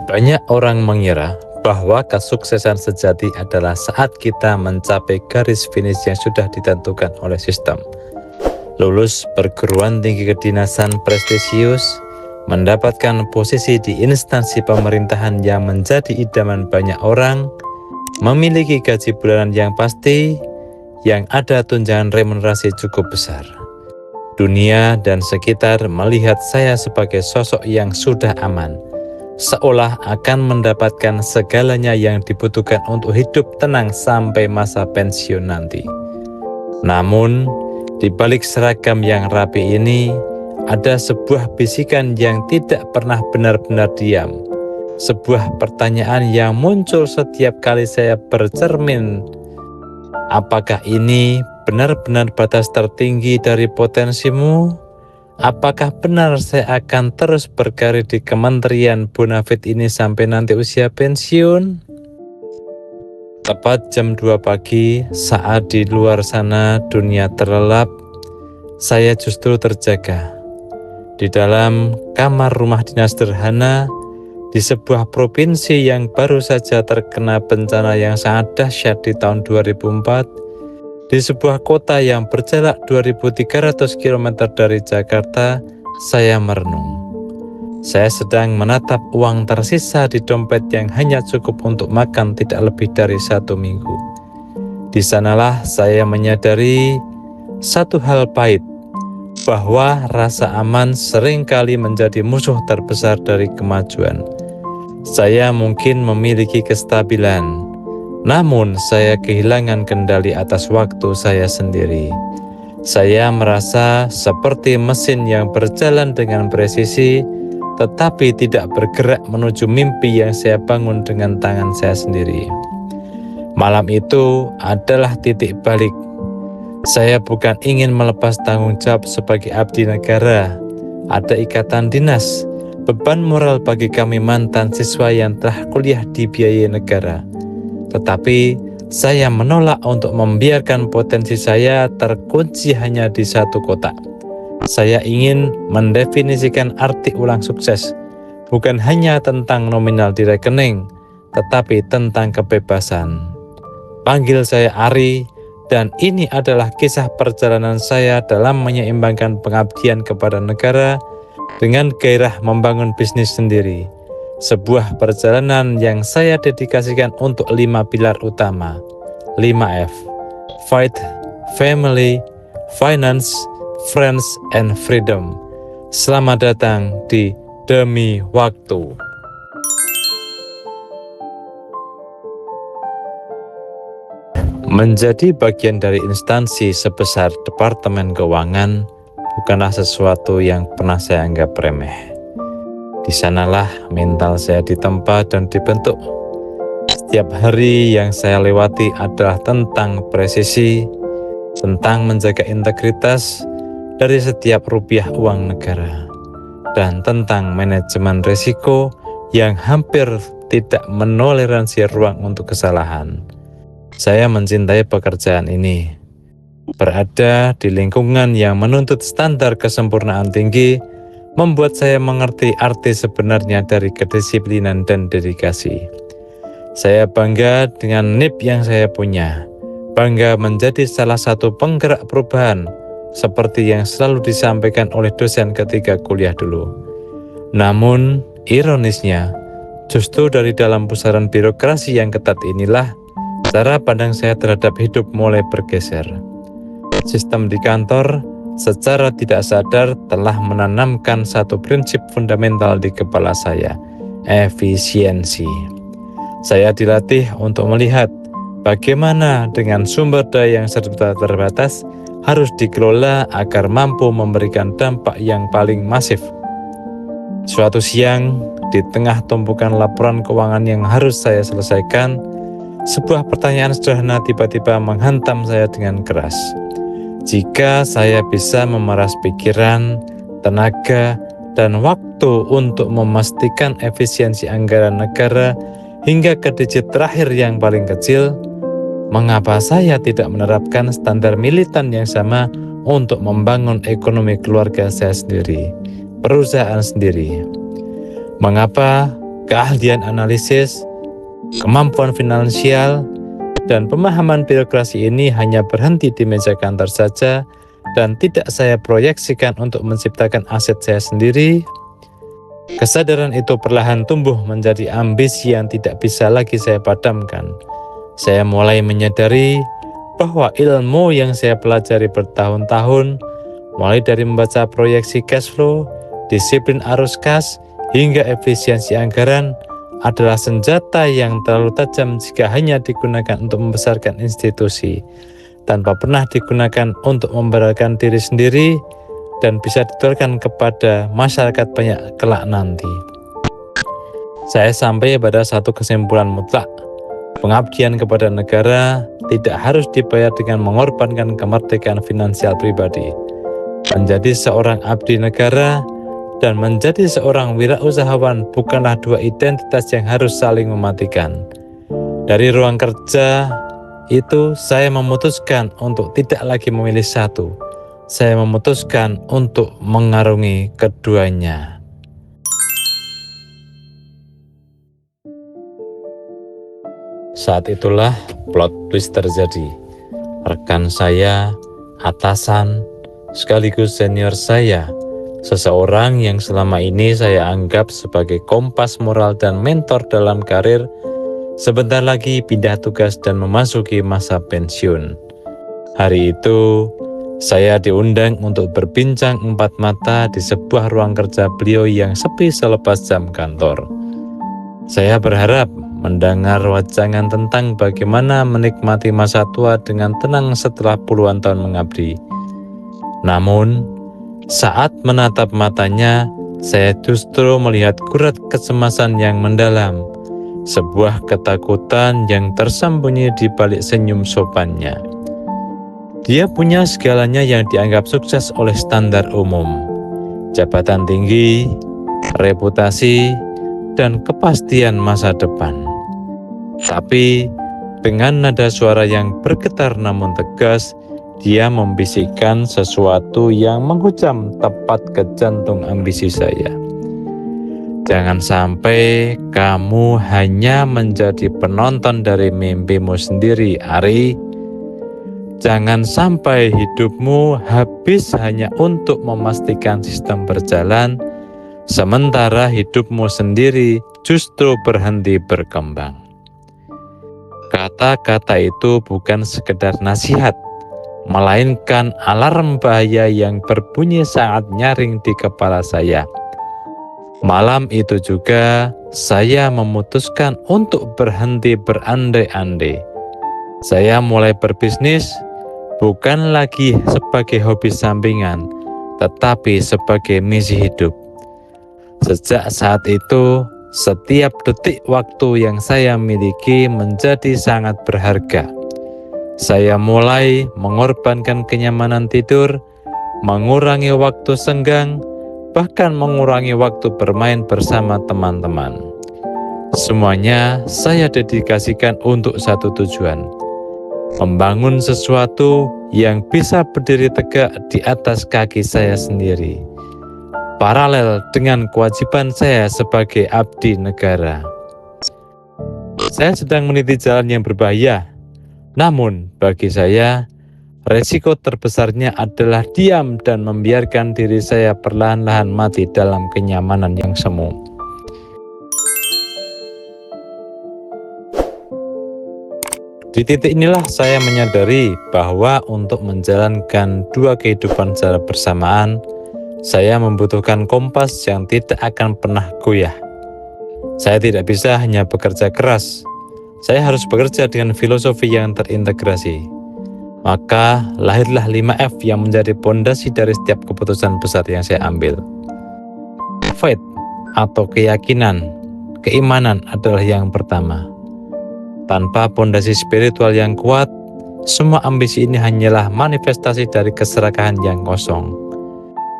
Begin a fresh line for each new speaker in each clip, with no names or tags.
Banyak orang mengira bahwa kesuksesan sejati adalah saat kita mencapai garis finish yang sudah ditentukan oleh sistem. Lulus perguruan tinggi kedinasan prestisius, mendapatkan posisi di instansi pemerintahan yang menjadi idaman banyak orang, memiliki gaji bulanan yang pasti, yang ada tunjangan remunerasi cukup besar. Dunia dan sekitar melihat saya sebagai sosok yang sudah aman, seolah akan mendapatkan segalanya yang dibutuhkan untuk hidup tenang sampai masa pensiun nanti. Namun, di balik seragam yang rapi ini, ada sebuah bisikan yang tidak pernah benar-benar diam. Sebuah pertanyaan yang muncul setiap kali saya bercermin. Apakah ini benar-benar batas tertinggi dari potensimu? Apakah benar saya akan terus berkarir di Kementerian Bonafit ini sampai nanti usia pensiun? Tepat jam 2 pagi, saat di luar sana dunia terlelap, saya justru terjaga. Di dalam kamar rumah dinas sederhana, di sebuah provinsi yang baru saja terkena bencana yang sangat dahsyat di tahun 2004, di sebuah kota yang berjarak 2.300 km dari Jakarta, saya merenung. Saya sedang menatap uang tersisa di dompet yang hanya cukup untuk makan tidak lebih dari 1 minggu. Di sanalah saya menyadari satu hal pahit, bahwa rasa aman seringkali menjadi musuh terbesar dari kemajuan. Saya mungkin memiliki kestabilan, namun saya kehilangan kendali atas waktu saya sendiri. Saya merasa seperti mesin yang berjalan dengan presisi, tetapi tidak bergerak menuju mimpi yang saya bangun dengan tangan saya sendiri. Malam itu adalah titik balik. Saya bukan ingin melepas tanggung jawab sebagai abdi negara. Ada ikatan dinas, beban moral bagi kami mantan siswa yang telah kuliah dibiayai negara. Tetapi saya menolak untuk membiarkan potensi saya terkunci hanya di satu kotak. Saya ingin mendefinisikan arti ulang sukses, bukan hanya tentang nominal di rekening, tetapi tentang kebebasan. Panggil saya Ari, dan ini adalah kisah perjalanan saya dalam menyeimbangkan pengabdian kepada negara dengan gairah membangun bisnis sendiri. Sebuah perjalanan yang saya dedikasikan untuk 5 pilar utama, 5F: Fight, Family, Finance, Friends, and Freedom. Selamat datang di Demi Waktu. Menjadi bagian dari instansi sebesar Departemen Keuangan bukanlah sesuatu yang pernah saya anggap remeh. Di sanalah mental saya ditempa dan dibentuk. Setiap hari yang saya lewati adalah tentang presisi, tentang menjaga integritas dari setiap rupiah uang negara, dan tentang manajemen risiko yang hampir tidak menoleransi ruang untuk kesalahan. Saya mencintai pekerjaan ini. Berada di lingkungan yang menuntut standar kesempurnaan tinggi membuat saya mengerti arti sebenarnya dari kedisiplinan dan dedikasi. Saya bangga dengan NIP yang saya punya, bangga menjadi salah satu penggerak perubahan, seperti yang selalu disampaikan oleh dosen ketika kuliah dulu. Namun, ironisnya, justru dari dalam pusaran birokrasi yang ketat inilah, cara pandang saya terhadap hidup mulai bergeser. Sistem di kantor secara tidak sadar telah menanamkan satu prinsip fundamental di kepala saya, efisiensi. Saya dilatih untuk melihat bagaimana dengan sumber daya yang serba terbatas harus dikelola agar mampu memberikan dampak yang paling masif. Suatu siang, di tengah tumpukan laporan keuangan yang harus saya selesaikan, sebuah pertanyaan sederhana tiba-tiba menghantam saya dengan keras. Jika saya bisa memeras pikiran, tenaga, dan waktu untuk memastikan efisiensi anggaran negara hingga ke digit terakhir yang paling kecil, mengapa saya tidak menerapkan standar militan yang sama untuk membangun ekonomi keluarga saya sendiri, perusahaan sendiri? Mengapa keahlian analisis, kemampuan finansial, dan pemahaman birokrasi ini hanya berhenti di meja kantor saja dan tidak saya proyeksikan untuk menciptakan aset saya sendiri. Kesadaran itu perlahan tumbuh menjadi ambisi yang tidak bisa lagi saya padamkan. Saya mulai menyadari bahwa ilmu yang saya pelajari bertahun-tahun, mulai dari membaca proyeksi cash flow, disiplin arus kas, hingga efisiensi anggaran, adalah senjata yang terlalu tajam jika hanya digunakan untuk membesarkan institusi, tanpa pernah digunakan untuk memberdayakan diri sendiri dan bisa ditularkan kepada masyarakat banyak kelak nanti. Saya sampai pada satu kesimpulan mutlak. Pengabdian kepada negara tidak harus dibayar dengan mengorbankan kemerdekaan finansial pribadi. Menjadi seorang abdi negara dan menjadi seorang wirausahawan bukanlah dua identitas yang harus saling mematikan. Dari ruang kerja itu, saya memutuskan untuk tidak lagi memilih satu. Saya memutuskan untuk mengarungi keduanya. Saat itulah plot twist terjadi. Rekan saya, atasan, sekaligus senior saya, seseorang yang selama ini saya anggap sebagai kompas moral dan mentor dalam karir, sebentar lagi pindah tugas dan memasuki masa pensiun. Hari itu, saya diundang untuk berbincang empat mata di sebuah ruang kerja beliau yang sepi selepas jam kantor. Saya berharap mendengar wajangan tentang bagaimana menikmati masa tua dengan tenang setelah puluhan tahun mengabdi. Namun, saat menatap matanya, saya justru melihat gurat kecemasan yang mendalam, sebuah ketakutan yang tersembunyi di balik senyum sopannya. Dia punya segalanya yang dianggap sukses oleh standar umum: jabatan tinggi, reputasi, dan kepastian masa depan. Tapi dengan nada suara yang bergetar namun tegas, dia membisikkan sesuatu yang menghujam tepat ke jantung ambisi saya. Jangan sampai kamu hanya menjadi penonton dari mimpimu sendiri, Ari. Jangan sampai hidupmu habis hanya untuk memastikan sistem berjalan, sementara hidupmu sendiri justru berhenti berkembang. Kata-kata itu bukan sekedar nasihat, melainkan alarm bahaya yang berbunyi sangat nyaring di kepala saya. Malam itu juga saya memutuskan untuk berhenti berandai-andai. Saya mulai berbisnis bukan lagi sebagai hobi sampingan, tetapi sebagai misi hidup. Sejak saat itu, setiap detik waktu yang saya miliki menjadi sangat berharga. Saya mulai mengorbankan kenyamanan tidur, mengurangi waktu senggang, bahkan mengurangi waktu bermain bersama teman-teman. Semuanya saya dedikasikan untuk satu tujuan: membangun sesuatu yang bisa berdiri tegak di atas kaki saya sendiri, paralel dengan kewajiban saya sebagai abdi negara. Saya sedang meniti jalan yang berbahaya, namun bagi saya, resiko terbesarnya adalah diam dan membiarkan diri saya perlahan-lahan mati dalam kenyamanan yang semu. Di titik inilah saya menyadari bahwa untuk menjalankan dua kehidupan secara bersamaan, saya membutuhkan kompas yang tidak akan pernah goyah. Saya tidak bisa hanya bekerja keras, saya harus bekerja dengan filosofi yang terintegrasi. Maka lahirlah 5F yang menjadi pondasi dari setiap keputusan besar yang saya ambil. Faith atau keyakinan, keimanan adalah yang pertama. Tanpa pondasi spiritual yang kuat, semua ambisi ini hanyalah manifestasi dari keserakahan yang kosong.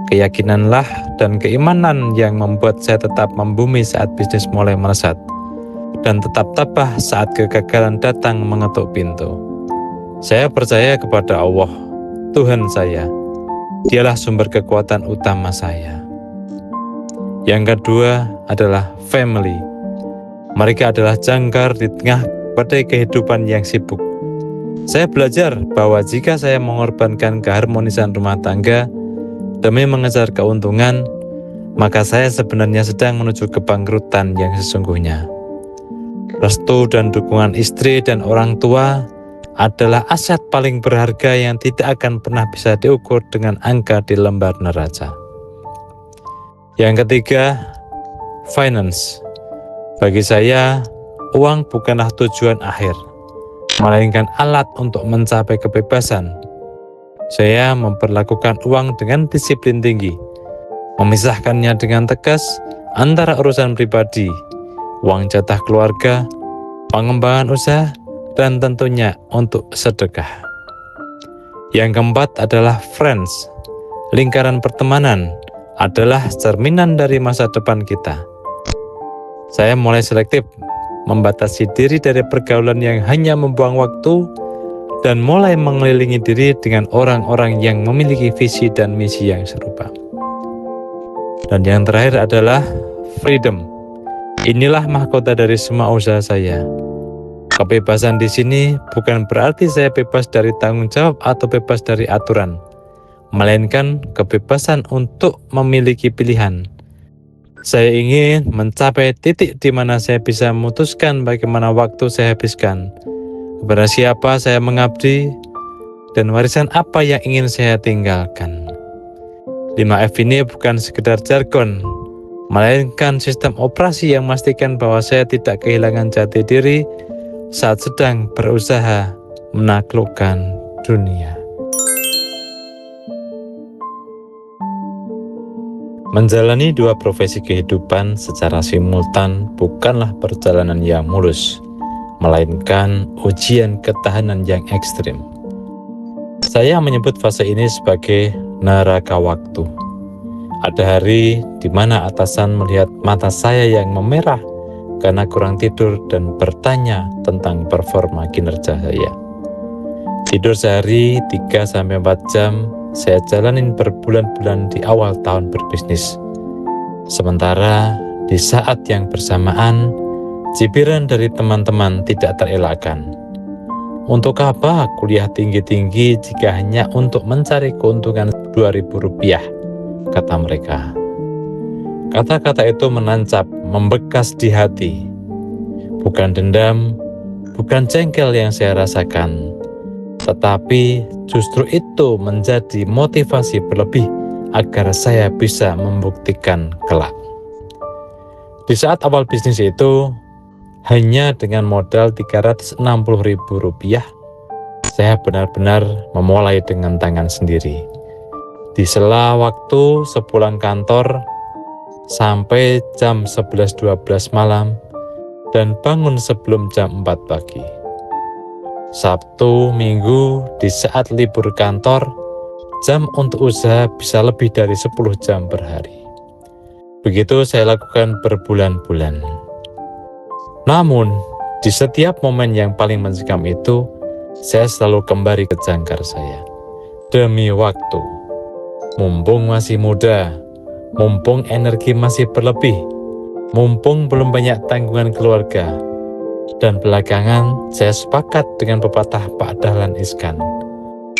Keyakinanlah dan keimanan yang membuat saya tetap membumi saat bisnis mulai melesat, dan tetap tabah saat kegagalan datang mengetuk pintu. Saya percaya kepada Allah, Tuhan saya. Dialah sumber kekuatan utama saya. Yang kedua adalah family. Mereka adalah jangkar di tengah badai kehidupan yang sibuk. Saya belajar bahwa jika saya mengorbankan keharmonisan rumah tangga demi mengejar keuntungan, maka saya sebenarnya sedang menuju kebangkrutan yang sesungguhnya. Restu dan dukungan istri dan orang tua adalah aset paling berharga yang tidak akan pernah bisa diukur dengan angka di lembar neraca. Yang ketiga, finance. Bagi saya, uang bukanlah tujuan akhir, melainkan alat untuk mencapai kebebasan. Saya memperlakukan uang dengan disiplin tinggi, memisahkannya dengan tegas antara urusan pribadi, uang jatah keluarga, pengembangan usaha, dan tentunya untuk sedekah. Yang keempat adalah friends. Lingkaran pertemanan adalah cerminan dari masa depan kita. Saya mulai selektif, membatasi diri dari pergaulan yang hanya membuang waktu, dan mulai mengelilingi diri dengan orang-orang yang memiliki visi dan misi yang serupa. Dan yang terakhir adalah freedom. Inilah mahkota dari semua usaha saya. Kebebasan di sini bukan berarti saya bebas dari tanggung jawab atau bebas dari aturan, melainkan kebebasan untuk memiliki pilihan. Saya ingin mencapai titik di mana saya bisa memutuskan bagaimana waktu saya habiskan, kepada siapa saya mengabdi, dan warisan apa yang ingin saya tinggalkan. 5F ini bukan sekedar jargon, melainkan sistem operasi yang memastikan bahwa saya tidak kehilangan jati diri saat sedang berusaha menaklukkan dunia. Menjalani dua profesi kehidupan secara simultan bukanlah perjalanan yang mulus, melainkan ujian ketahanan yang ekstrim. Saya menyebut fase ini sebagai neraka waktu. Ada hari di mana atasan melihat mata saya yang memerah karena kurang tidur dan bertanya tentang performa kinerja saya. Tidur sehari 3-4 jam saya jalanin berbulan-bulan di awal tahun berbisnis. Sementara di saat yang bersamaan, cibiran dari teman-teman tidak terelakkan. Untuk apa kuliah tinggi-tinggi jika hanya untuk mencari keuntungan Rp2.000, kata mereka. Kata-kata itu menancap, membekas di hati. Bukan dendam, bukan jengkel yang saya rasakan, tetapi justru itu menjadi motivasi berlebih agar saya bisa membuktikan kelak. Di saat awal bisnis itu, hanya dengan modal Rp360.000, saya benar-benar memulai dengan tangan sendiri. Di sela waktu sepulang kantor sampai jam 11.12 malam dan bangun sebelum jam 4 pagi. Sabtu, Minggu, di saat libur kantor, jam untuk usaha bisa lebih dari 10 jam per hari. Begitu saya lakukan berbulan-bulan. Namun, di setiap momen yang paling mencekam itu, saya selalu kembali ke jangkar saya. Demi waktu. Mumpung masih muda, mumpung energi masih berlebih, mumpung belum banyak tanggungan keluarga, dan belakangan saya sepakat dengan pepatah Pak Dahlan Iskan,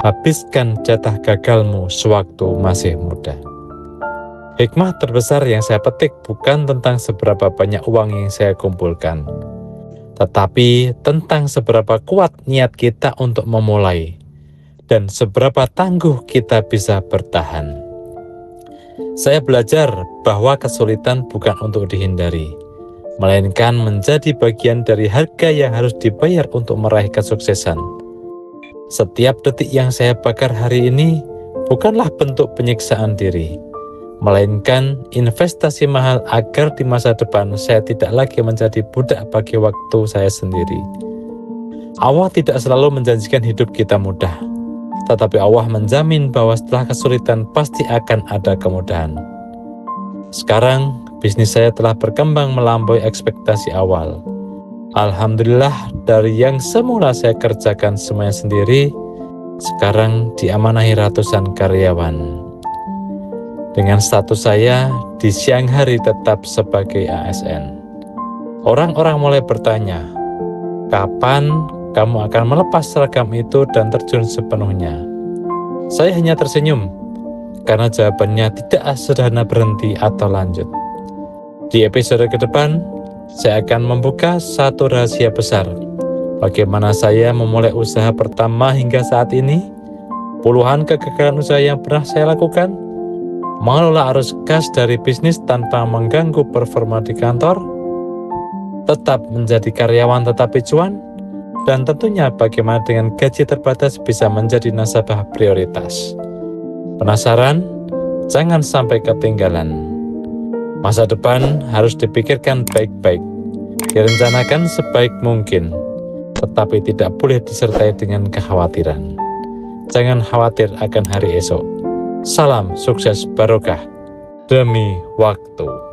habiskan jatah gagalmu sewaktu masih muda. Hikmah terbesar yang saya petik bukan tentang seberapa banyak uang yang saya kumpulkan, tetapi tentang seberapa kuat niat kita untuk memulai, dan seberapa tangguh kita bisa bertahan. Saya belajar bahwa kesulitan bukan untuk dihindari, melainkan menjadi bagian dari harga yang harus dibayar untuk meraih kesuksesan. Setiap detik yang saya bakar hari ini bukanlah bentuk penyiksaan diri, melainkan investasi mahal agar di masa depan saya tidak lagi menjadi budak bagi waktu saya sendiri. Allah tidak selalu menjanjikan hidup kita mudah, tetapi Allah menjamin bahwa setelah kesulitan pasti akan ada kemudahan. Sekarang, bisnis saya telah berkembang melampaui ekspektasi awal. Alhamdulillah, dari yang semula saya kerjakan semuanya sendiri, sekarang diamanahi ratusan karyawan. Dengan status saya di siang hari tetap sebagai ASN. Orang-orang mulai bertanya, kapan kamu akan melepas seragam itu dan terjun sepenuhnya? Saya hanya tersenyum, karena jawabannya tidak sederhana berhenti atau lanjut. Di episode ke depan, saya akan membuka satu rahasia besar. Bagaimana saya memulai usaha pertama hingga saat ini, puluhan kegagalan usaha yang pernah saya lakukan, mengelola arus kas dari bisnis tanpa mengganggu performa di kantor, tetap menjadi karyawan tetapi cuan, dan tentunya bagaimana dengan gaji terbatas bisa menjadi nasabah prioritas. Penasaran? Jangan sampai ketinggalan. Masa depan harus dipikirkan baik-baik, direncanakan sebaik mungkin, tetapi tidak boleh disertai dengan kekhawatiran. Jangan khawatir akan hari esok. Salam sukses barokah demi waktu.